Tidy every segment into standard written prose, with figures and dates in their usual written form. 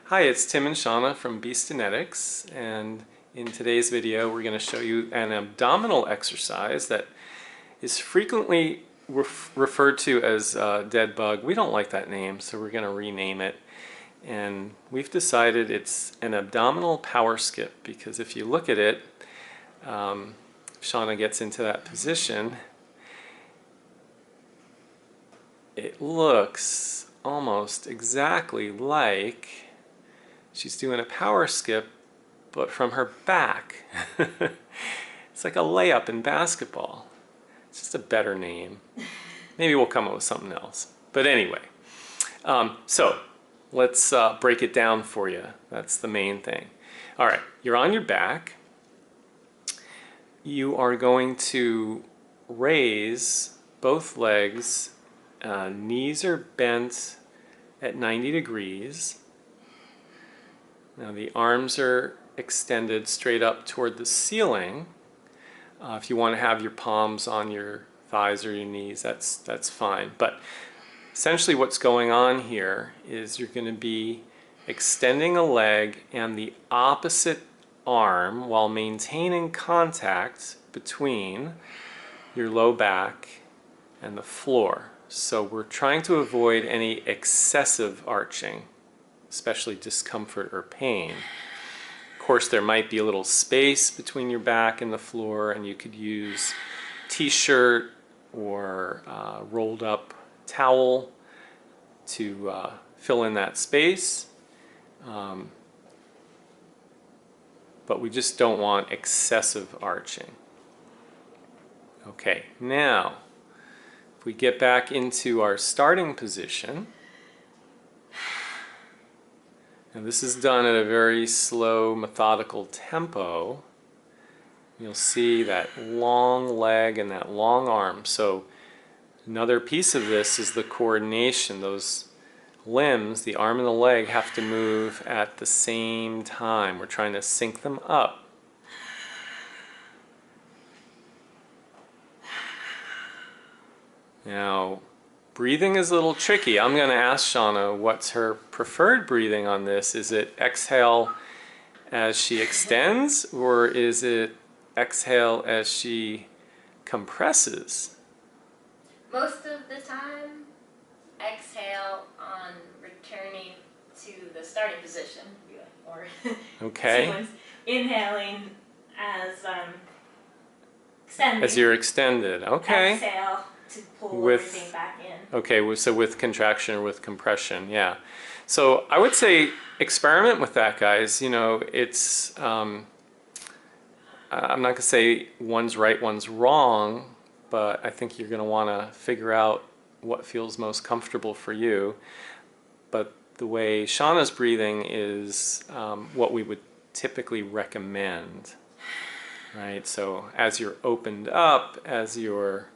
Hi, it's Tim and Shauna from Beastanetics, and in today's video we're going to show you an abdominal exercise that is frequently referred to as dead bug. We don't like that name, so we're going to rename it, and we've decided it's an abdominal power skip because if you look at it, Shauna gets into that position, it looks almost exactly like she's doing a power skip, but from her back. It's like a layup in basketball. It's just a better name. Maybe we'll come up with something else. But anyway, so let's break it down for you. That's the main thing. All right, you're on your back. You are going to raise both legs. Knees are bent at 90 degrees. Now the arms are extended straight up toward the ceiling. If you want to have your palms on your thighs or your knees, that's fine. But essentially what's going on here is you're going to be extending a leg and the opposite arm while maintaining contact between your low back and the floor. So we're trying to avoid any excessive arching, especially discomfort or pain. Of course, there might be a little space between your back and the floor, and you could use t-shirt or rolled up towel to fill in that space. But we just don't want excessive arching. Okay, now if we get back into our starting position, and this is done at a very slow, methodical tempo. You'll see that long leg and that long arm. So another piece of this is the coordination. Those limbs, the arm and the leg, have to move at the same time. We're trying to sync them up. Now, breathing is a little tricky. I'm going to ask Shauna what's her preferred breathing on this. Is it exhale as she extends, or is it exhale as she compresses? Most of the time, exhale on returning to the starting position. Or okay. Inhaling as extending. As you're extended. Okay. Exhale to pull everything back in. Okay, so with contraction or with compression, yeah. So I would say experiment with that, guys. You know, it's, I'm not going to say one's right, one's wrong, but I think you're going to want to figure out what feels most comfortable for you. But the way Shauna's breathing is what we would typically recommend, right? So as you're opened up, as your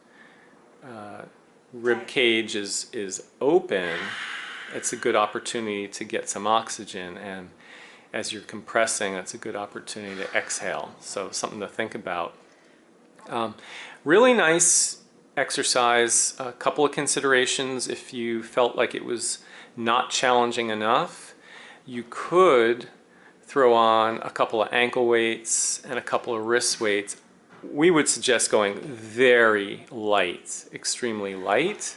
rib cage is open, it's a good opportunity to get some oxygen, and as you're compressing, it's a good opportunity to exhale. So something to think about. Really nice exercise. A couple of considerations. If you felt like it was not challenging enough, you could throw on a couple of ankle weights and a couple of wrist weights. We would suggest going very light, extremely light,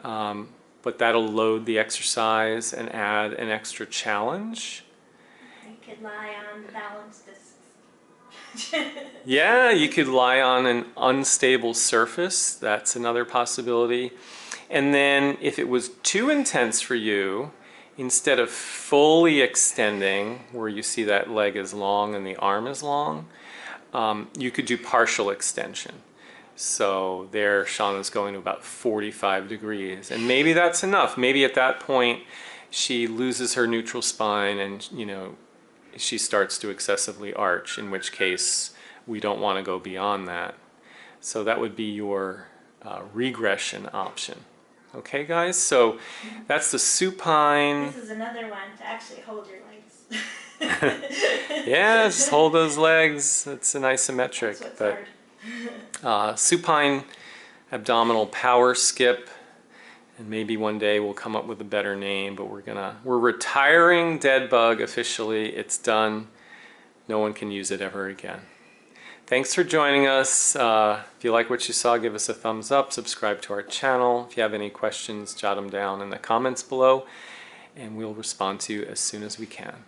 but that'll load the exercise and add an extra challenge. You could lie on the balance discs. Yeah, you could lie on an unstable surface. That's another possibility. And then if it was too intense for you, instead of fully extending, where you see that leg is long and the arm is long, you could do partial extension. So there Shauna's going to about 45 degrees, and maybe that's enough. Maybe at that point she loses her neutral spine and, you know, she starts to excessively arch, in which case we don't want to go beyond that. So that would be your regression option. Okay, guys, so that's the supine. This is another one to actually hold your legs. Yeah, just hold those legs. It's an isometric. That's but supine abdominal power skip, And maybe one day we'll come up with a better name, but we're retiring Dead Bug officially. It's done. No one can use it ever again. Thanks for joining us. If you like what you saw, give us a thumbs up, subscribe to our channel. If you have any questions, jot them down in the comments below, and we'll respond to you as soon as we can.